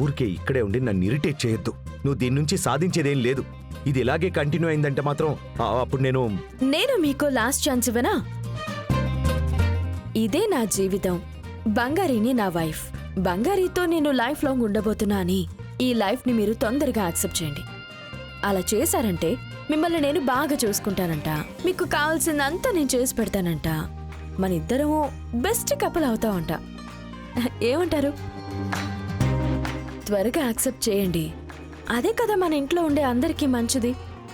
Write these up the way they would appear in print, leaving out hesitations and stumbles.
ఊరికే ఇక్కడే ఉండి నన్ను ఇరిటేట్ చేయొద్దు. నువ్వు దీని నుంచి సాధించేదేం లేదు. ఇది ఇలాగే కంటిన్యూ అయిందంటే మాత్రం అప్పుడు నేను మీకు లాస్ట్ ఛాన్స్ ఇవ్వనా? ఇదే నా జీవితం. బంగారీని నా వైఫ్. బంగారీతో నేను లైఫ్ లాంగ్ ఉండబోతున్నా అని ఈ లైఫ్ ని మీరు తొందరగా యాక్సెప్ట్ చేయండి. అలా చేశారంటే మిమ్మల్ని నేను బాగా చూసుకుంటానంట. మీకు కావాల్సిందంతా నేను చేసి పెడతానంట. మన ఇద్దరము బెస్ట్ కపుల్ అవుతామంట. ఏమంటారు? త్వరగా యాక్సెప్ట్ చేయండి. అదే కదా మన ఇంట్లో ఉండే అందరికీ మంచిది.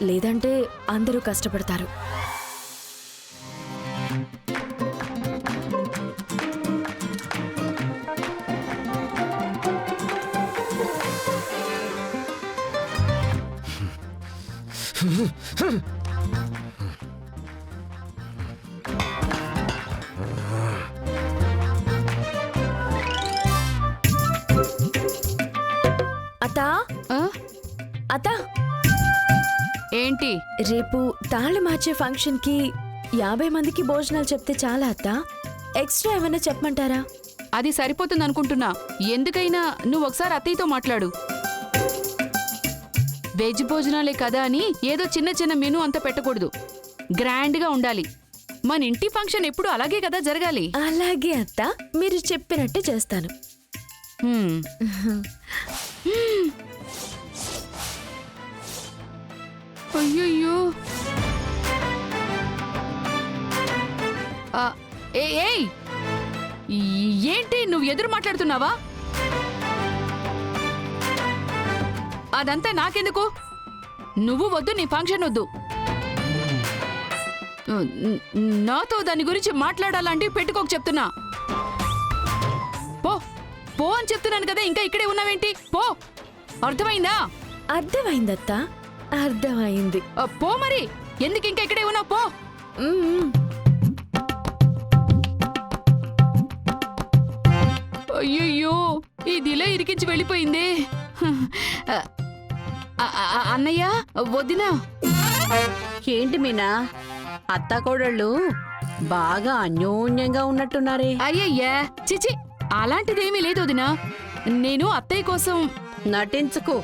లేదంటే అందరూ కష్టపడతారు. అత్తా, అత్తా, ఏంటి? రేపు తాళి మార్చే ఫంక్షన్ కి 50 మందికి భోజనాలు చెప్తే చాలా అత్తా. ఎక్స్ట్రా ఏమైనా చెప్పమంటారా? అది సరిపోతుంది అనుకుంటున్నా. ఎందుకైనా నువ్వు ఒకసారి అత్తయ్యతో మాట్లాడు. వెజ్ భోజనాలే కదా అని ఏదో చిన్న చిన్న మెనూ అంతా పెట్టకూడదు. గ్రాండ్ గా ఉండాలి. మన ఇంటి ఫంక్షన్ ఎప్పుడు అలాగే కదా జరగాలి. అలాగే అత్తా, మీరు చెప్పినట్టే చేస్తాను. అయ్యయ్యో, ఏయ్, ఏంటి నువ్వు ఎదురు మాట్లాడుతున్నావా? అదంతా నాకెందుకు? నువ్వు వద్దు, నీ ఫంక్షన్ వద్దు. నాతో దాని గురించి మాట్లాడాలంటే పెట్టుకోక చెప్తున్నా. పో పో అని చెప్తున్నాను కదా, ఇంకా ఇక్కడే ఉన్నావేంటి? పో. అర్థమైందా? అర్థమైందత్తా, అర్థమైంది. పో మరి. ఎందుకు ఇంకా ఇక్కడే ఉన్నావు? పో. అయ్యయ్యో, ఇదిలా ఇరికించి వెళ్ళిపోయింది. అన్నయ్య, వదినా. ఏంటి మీనా, అత్తాకోడళ్ళు బాగా అన్యోన్యంగా ఉన్నట్టున్నారే? అయ్యయ్యా, చిచి, అలాంటిదేమీ లేదు వదినా. నేను అత్తయ్య కోసం. నటించుకు.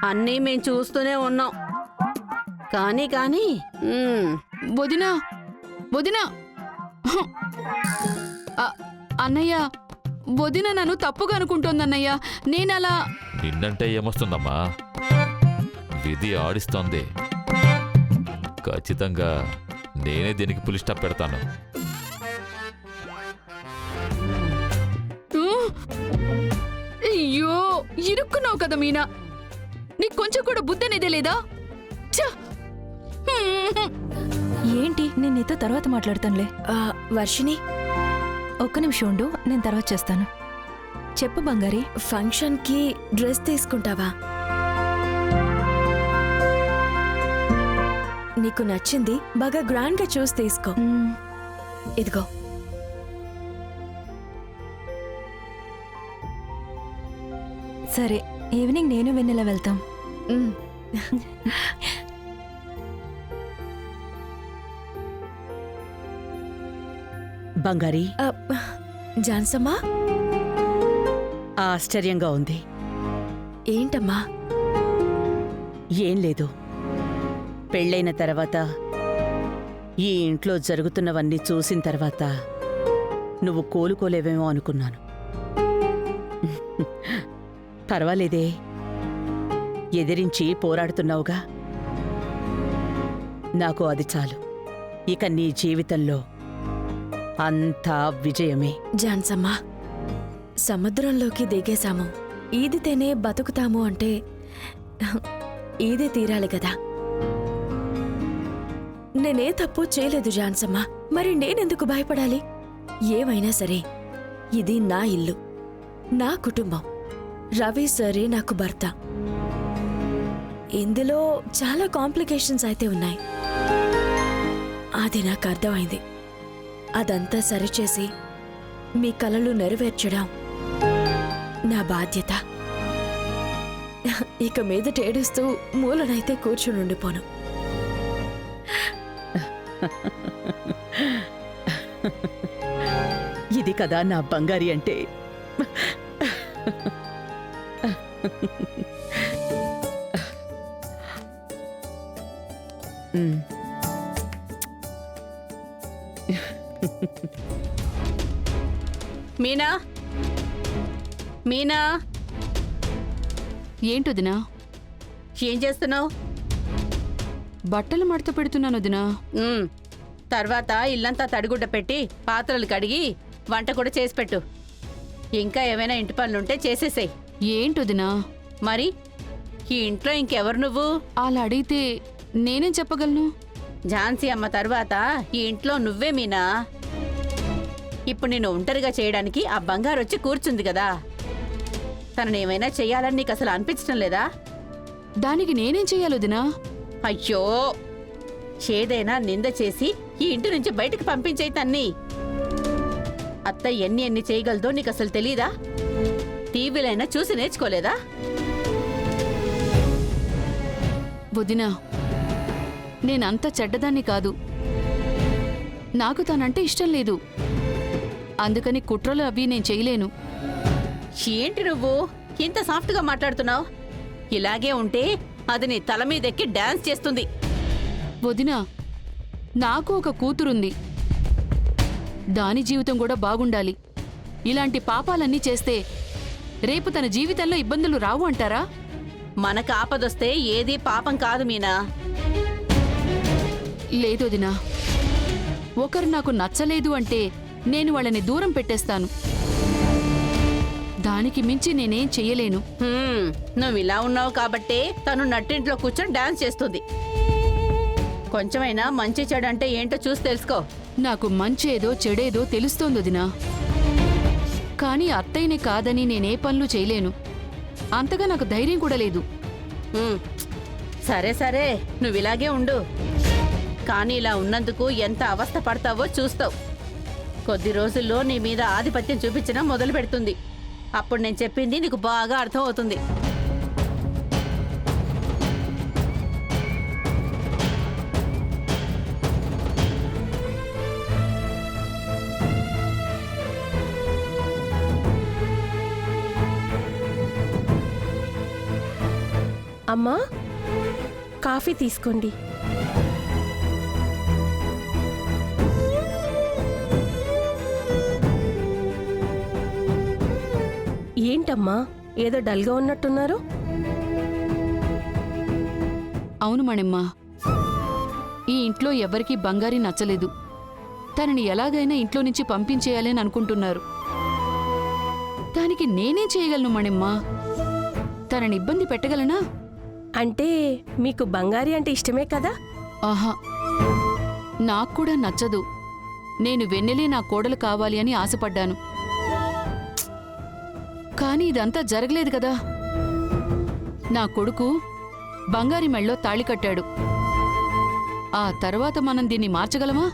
అన్నీ మేం చూస్తూనే ఉన్నాం. కానీ వదినా, వదినా. అన్నయ్య, వదిన నన్ను తప్పుగా అనుకుంటోందన్నయ్య. నేనలా. నిన్నంటే ఏమొస్తుందమ్మా? విధి ఆడిస్తోంది. ఖచ్చితంగా నేనే దీనికి పులి స్టాప్ పెడతాను. అయ్యో, ఇరుక్కున్నావు కదా మీనా. నీకు కొంచెం కూడా బుద్ధి అనేదే లేదా? ఏంటి, నేను నీతో తర్వాత మాట్లాడతానులే. వర్షిని, ఒక్క నిమిషం ఉండు, నేను తర్వాత చేస్తాను. చెప్పు బంగారి. ఫంక్షన్ కి డ్రెస్ తీసుకుంటావా? నీకు నచ్చింది బాగా గ్రాండ్ గా చూసి తీసుకో. ఇదిగో. సరే, ఈవినింగ్ నేను వెన్నెల వెళ్తాం. బంగారి, జాన్సమ్మా, ఆశ్చర్యంగా ఉంది. ఏంటమ్మా? ఏం లేదు. పెళ్ళైన తర్వాత ఈ ఇంట్లో జరుగుతున్నవన్నీ చూసిన తర్వాత నువ్వు కోలుకోలేవేమో అనుకున్నాను. పర్వాలేదే, ఎదిరించి పోరాడుతున్నావుగా. నాకు అది చాలు. ఇక నీ జీవితంలో అంతా విజయమే. జాన్సమ్మా, సముద్రంలోకి దిగేశాము. ఈదితేనే బతుకుతాము అంటే ఈదే తీరాలి కదా. నేనే తప్పు చేయలేదు జాన్సమ్మా. మరి నేనెందుకు భయపడాలి? ఏమైనా సరే ఇది నా ఇల్లు, నా కుటుంబం. రవి సరే నాకు భర్త. ఇందులో చాలా కాంప్లికేషన్స్ అయితే ఉన్నాయి. అది నాకు అర్థమైంది. అదంతా సరిచేసి మీ కలలు నెరవేర్చడం నా బాధ్యత. ఇక మీదట ఏడుస్తూ మూలనైతే కూర్చుని ఉండిపోను. ఇది కదా నా బంగారి అంటే. ఉమ్. మీనా మీనా ఏంటొదినా? ఏం చేస్తున్నావు? బట్టలు మడత పెడుతున్నాను వదినా. తర్వాత ఇల్లంతా తడిగుడ్డ పెట్టి పాత్రలు కడిగి వంట కూడా చేసి పెట్టు. ఇంకా ఏమైనా ఇంటి పనులుంటే చేసేసేయ్. ఏంటొదినా? మరి ఈ ఇంట్లో ఇంకెవరు నువ్వు? అలా అడిగితే నేనేం చెప్పగలను? ఝాన్సీ అమ్మ తర్వాత ఈ ఇంట్లో నువ్వే మీనా. ఇప్పుడు నేను ఒంటరిగా చేయడానికి ఆ బంగారు వచ్చి కూర్చుంది కదా. తనని ఏమైనా చెయ్యాలని నీకు అసలు అనిపించడం లేదా? దానికి నేనేం చెయ్యాలి వదినా? అయ్యో, ఏదైనా నింద చేసి ఈ ఇంటి నుంచి బయటకు పంపించేయి తన్ని. అత్త ఎన్ని చేయగలదో నీకు అసలు తెలీదా? టీవీలైనా చూసి నేర్చుకోలేదా? వదినా, నేనంత చెడ్డదాన్ని కాదు. నాకు తనంటే ఇష్టం లేదు. అందుకని కుట్రలు అవి నేను చేయలేను. ఏంటి నువ్వు ఇంత సాఫ్ట్గా మాట్లాడుతున్నావు? ఇలాగే ఉంటే అది నీ తల మీదెక్కి డాన్స్ చేస్తుంది. వదినా, నాకు ఒక కూతురుంది. దాని జీవితం కూడా బాగుండాలి. ఇలాంటి పాపాలన్నీ చేస్తే రేపు తన జీవితంలో ఇబ్బందులు రావు అంటారా? మనకు ఆపదొస్తే ఏదీ పాపం కాదు మీనా. లేదు వదినా. ఒకరు నాకు నచ్చలేదు అంటే నేను వాళ్ళని దూరం పెట్టేస్తాను. దానికి మించి నేనేం చెయ్యలేను. నువ్వు ఇలా ఉన్నావు కాబట్టే తను నట్టింట్లో కూర్చొని డాన్స్ చేస్తుంది. కొంచెమైనా మంచి చెడు అంటే ఏంటో చూసి తెలుసుకో. నాకు మంచేదో చెడేదో తెలుస్తోంది వదినా. కానీ అత్తయ్యని కాదని నేనే పనులు చేయలేను. అంతగా నాకు ధైర్యం కూడా లేదు. సరే సరే, నువ్వు ఇలాగే ఉండు. కానీ ఇలా ఉన్నందుకు ఎంత అవస్థ పడతావో చూస్తావు. కొద్ది రోజుల్లో నీ మీద ఆధిపత్యం చూపించడం మొదలు పెడుతుంది. అప్పుడు నేను చెప్పింది నీకు బాగా అర్థం అవుతుంది. అమ్మా, కాఫీ తీసుకోండి. ఏంటమ్మా, ఏదో డల్గా ఉన్నట్టున్నారు? అవును మణిమ్మ, ఈ ఇంట్లో ఎవరికీ బంగారి నచ్చలేదు. తనని ఎలాగైనా ఇంట్లో నుంచి పంపించేయాలని అనుకుంటున్నారు. దానికి నేనేం చేయగలను మణిమ్మ? తనని ఇబ్బంది పెట్టగలనా? అంటే మీకు బంగారి అంటే ఇష్టమే కదా? ఆహా, నాకు కూడా నచ్చదు. నేను వెన్నెలే నా కోడలు కావాలి అని ఆశపడ్డాను. కానీ ఇదంతా జరగలేదు కదా. నా కొడుకు బంగారి మెళ్ళో తాళి కట్టాడు. ఆ తర్వాత మనం దీన్ని మార్చగలమా?